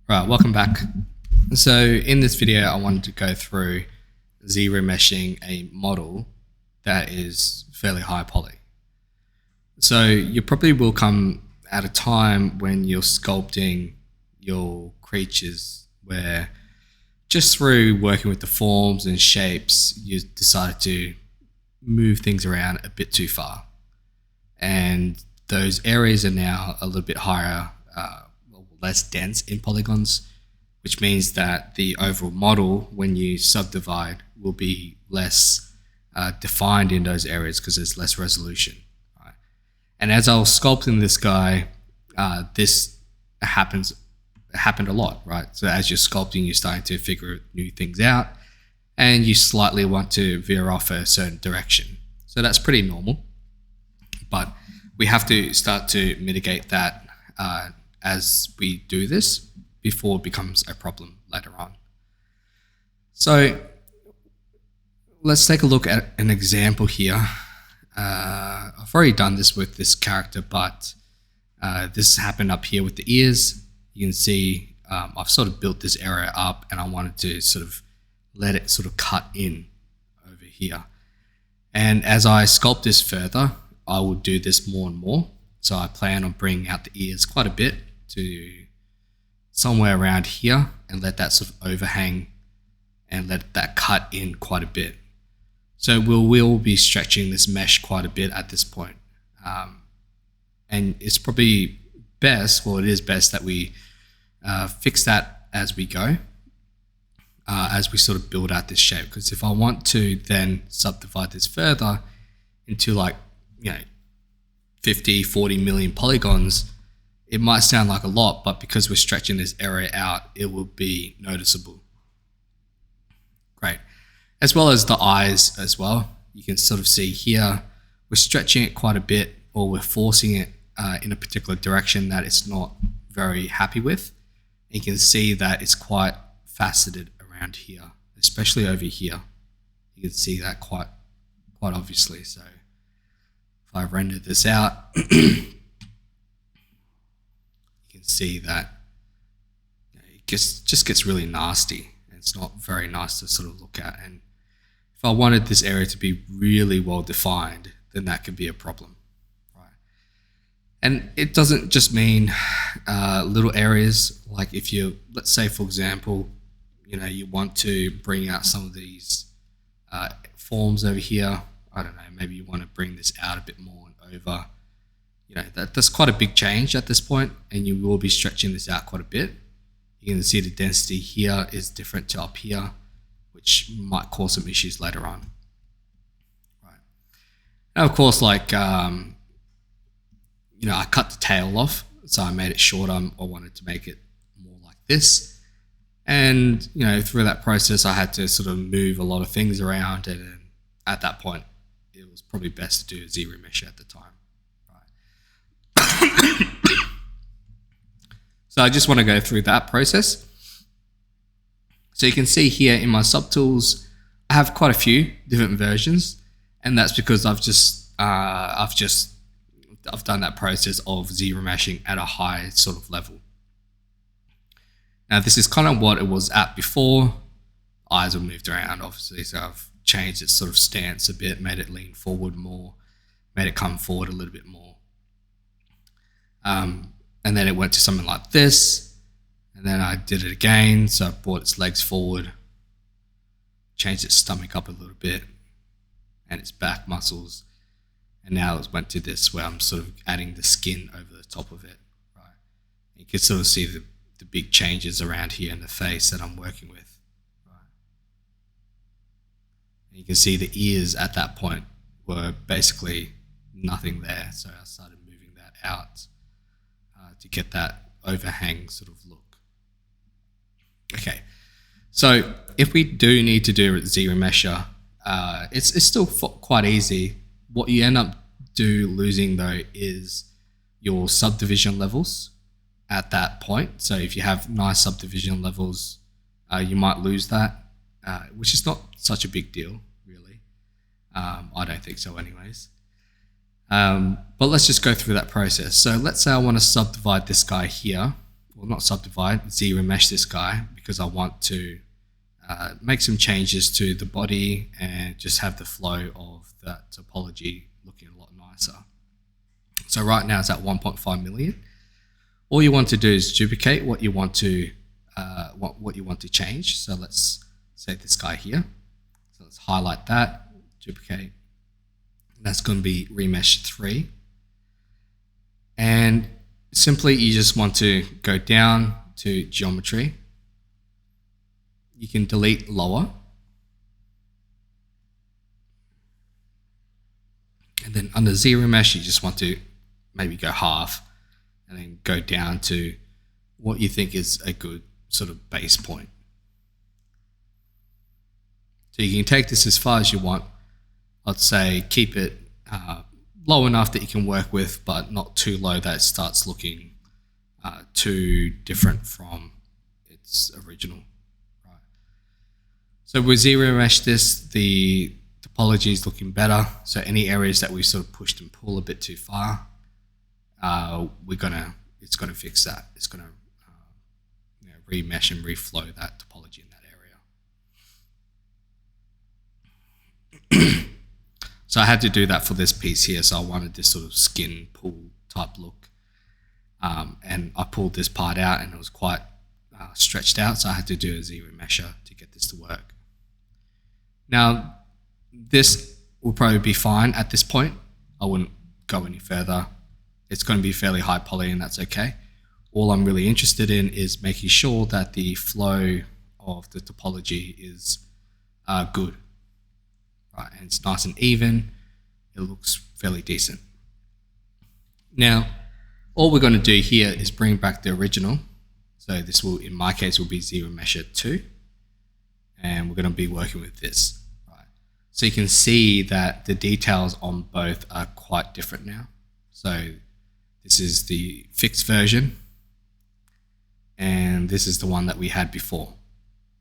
Right, welcome back. So in this video, I wanted to go through ZRemeshing a model that is fairly high poly. So you probably will come at a time when you're sculpting your creatures where just through working with the forms and shapes, you decided to move things around a bit too far. And those areas are now a little bit higher, less dense in polygons, which means that the overall model, when you subdivide, will be less defined in those areas because there's less resolution. Right? And as I was sculpting this guy, this happened a lot, right? So as you're sculpting, you're starting to figure new things out, and you slightly want to veer off a certain direction. So that's pretty normal, but we have to start to mitigate that as we do this before it becomes a problem later on. So let's take a look at an example here. I've already done this with this character, but this happened up here with the ears. You can see I've sort of built this area up, and I wanted to sort of let it sort of cut in over here. And as I sculpt this further, I will do this more and more. So I plan on bringing out the ears quite a bit to somewhere around here and let that sort of overhang and let that cut in quite a bit. So we'll be stretching this mesh quite a bit at this point. And it's probably best, well, it is best that we fix that as we go, as we sort of build out this shape. Because if I want to then subdivide this further into 50, 40 million polygons, it might sound like a lot, but because we're stretching this area out, it will be noticeable. Great. As well as the eyes as well. You can sort of see here, we're stretching it quite a bit, or we're forcing it in a particular direction that it's not very happy with. And you can see that it's quite faceted around here, especially over here. You can see that quite obviously. So if I render this out, you can see that it just gets really nasty. It's not very nice to sort of look at. And if I wanted this area to be really well defined, then that could be a problem, right? And it doesn't just mean little areas. Like if you, let's say for example, you want to bring out some of these forms over here. I don't know, maybe you want to bring this out a bit more and over. That's quite a big change at this point, and you will be stretching this out quite a bit. You can see the density here is different to up here, which might cause some issues later on. Right. Now, of course, I cut the tail off, so I made it shorter. I wanted to make it more like this. And, through that process, I had to sort of move a lot of things around, and at that point, it was probably best to do a ZRemesh at the time. So I just want to go through that process. So you can see here in my subtools, I have quite a few different versions, and that's because I've done that process of ZRemeshing at a high sort of level. Now this is kind of what it was at before. Eyes were moved around, obviously, so I've changed its sort of stance a bit, made it lean forward more, made it come forward a little bit more. And then it went to something like this, and then I did it again. So I brought its legs forward, changed its stomach up a little bit, and its back muscles. And now it went to this where I'm sort of adding the skin over the top of it. Right? You can sort of see the big changes around here in the face that I'm working with. Right? And you can see the ears at that point were basically nothing there. So I started moving that out to get that overhang sort of look. Okay, so if we do need to do a ZRemesher, it's still quite easy. What you end up losing though is your subdivision levels at that point. So if you have nice subdivision levels, you might lose that, which is not such a big deal, really. I don't think so anyways. But let's just go through that process. So let's say I want to subdivide this guy here well, not subdivide, ZRemesh this guy, because I want to make some changes to the body and just have the flow of that topology looking a lot nicer. So right now it's at 1.5 million. All you want to do is duplicate what you want to change. So let's say this guy here. So let's highlight that, duplicate. That's going to be remesh 3. And simply you just want to go down to geometry. You can delete lower. And then under ZRemesh, you just want to maybe go half and then go down to what you think is a good sort of base point. So you can take this as far as you want. Let's say keep it low enough that you can work with, but not too low that it starts looking too different from its original. Right. So with ZRemesh this, the topology is looking better. So any areas that we sort of pushed and pulled a bit too far, it's gonna fix that. It's gonna remesh and reflow that topology in that area. So I had to do that for this piece here. So I wanted this sort of skin pull type look. And I pulled this part out and it was quite stretched out. So I had to do a ZRemesher to get this to work. Now, this will probably be fine at this point. I wouldn't go any further. It's going to be fairly high poly and that's okay. All I'm really interested in is making sure that the flow of the topology is good. Right, and it's nice and even. It looks fairly decent. Now, all we're going to do here is bring back the original. So this will, in my case, will be ZRemesher 2. And we're going to be working with this. Right. So you can see that the details on both are quite different now. So this is the fixed version. And this is the one that we had before.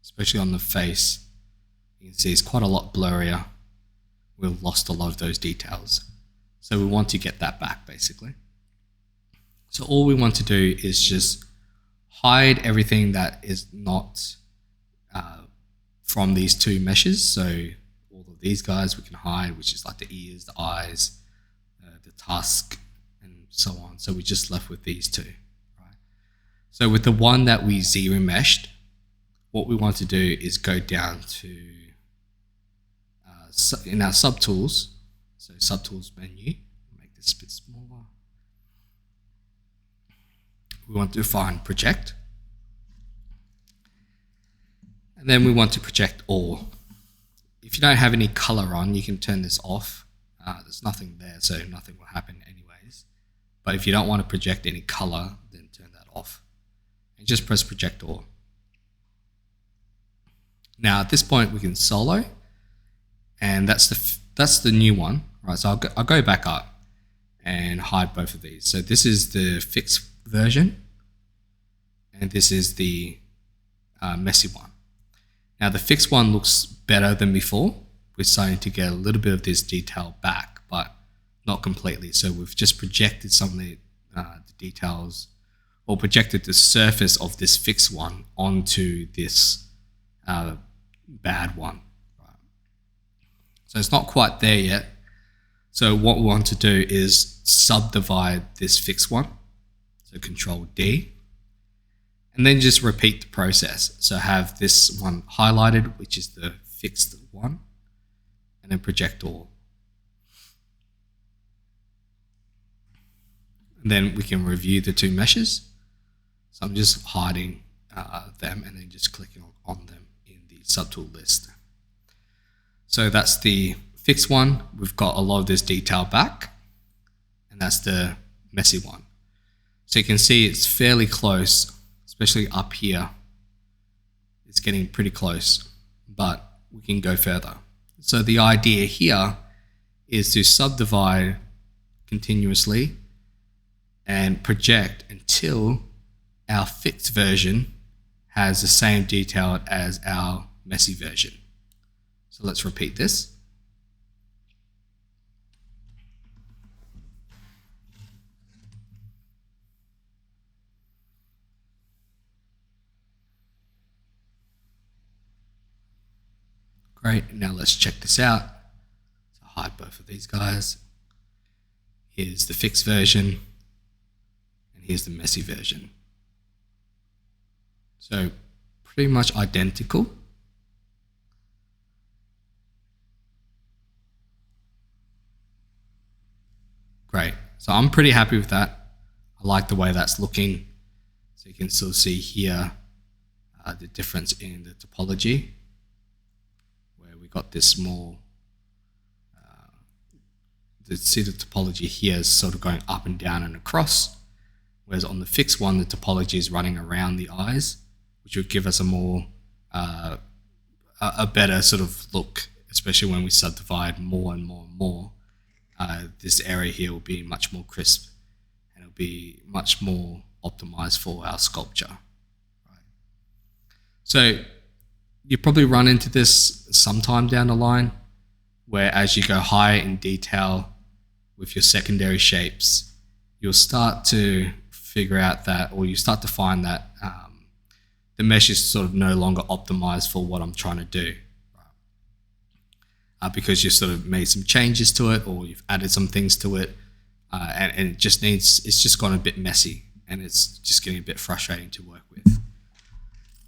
Especially on the face, you can see it's quite a lot blurrier. We've lost a lot of those details. So we want to get that back basically. So all we want to do is just hide everything that is not from these two meshes. So all of these guys we can hide, which is like the ears, the eyes, the tusk, and so on. So we're just left with these two. Right? So with the one that we ZRemeshed, what we want to do is go down to in our subtools, so subtools menu, make this a bit smaller. We want to find project. And then we want to project all. If you don't have any color on, you can turn this off. There's nothing there, so nothing will happen anyways. But if you don't want to project any color, then turn that off. And just press project all. Now at this point we can solo. And that's the new one, right? So I'll go back up and hide both of these. So this is the fixed version, and this is the messy one. Now the fixed one looks better than before. We're starting to get a little bit of this detail back, but not completely. So we've just projected some of the details, or projected the surface of this fixed one onto this bad one. So it's not quite there yet. So what we want to do is subdivide this fixed one. So Control D. And then just repeat the process. So have this one highlighted, which is the fixed one. And then project all. And then we can review the two meshes. So I'm just hiding them and then just clicking on them in the subtool list. So that's the fixed one. We've got a lot of this detail back, and that's the messy one. So you can see it's fairly close, especially up here. It's getting pretty close, but we can go further. So the idea here is to subdivide continuously and project until our fixed version has the same detail as our messy version. So let's repeat this. Great, now let's check this out. So hide both of these guys. Here's the fixed version, and here's the messy version. So pretty much identical. Great, so I'm pretty happy with that. I like the way that's looking. So you can still see here the difference in the topology, where we got this more, see the topology here is sort of going up and down and across, whereas on the fixed one, the topology is running around the eyes, which would give us a more, a better sort of look, especially when we subdivide more and more and more. This area here will be much more crisp, and it'll be much more optimized for our sculpture. Right. So you probably run into this sometime down the line, where as you go higher in detail with your secondary shapes, you'll start to figure out that, or you start to find that the mesh is sort of no longer optimized for what I'm trying to do. Because you've sort of made some changes to it, or you've added some things to it, and it just it's just gone a bit messy, and it's just getting a bit frustrating to work with.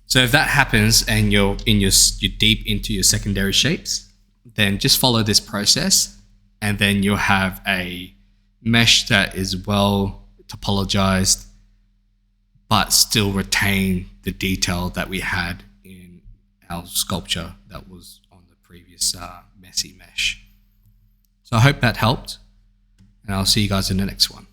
So if that happens and you're deep into your secondary shapes, then just follow this process, and then you'll have a mesh that is well topologized, but still retain the detail that we had in our sculpture that was on the previous messy mesh. So I hope that helped, and I'll see you guys in the next one.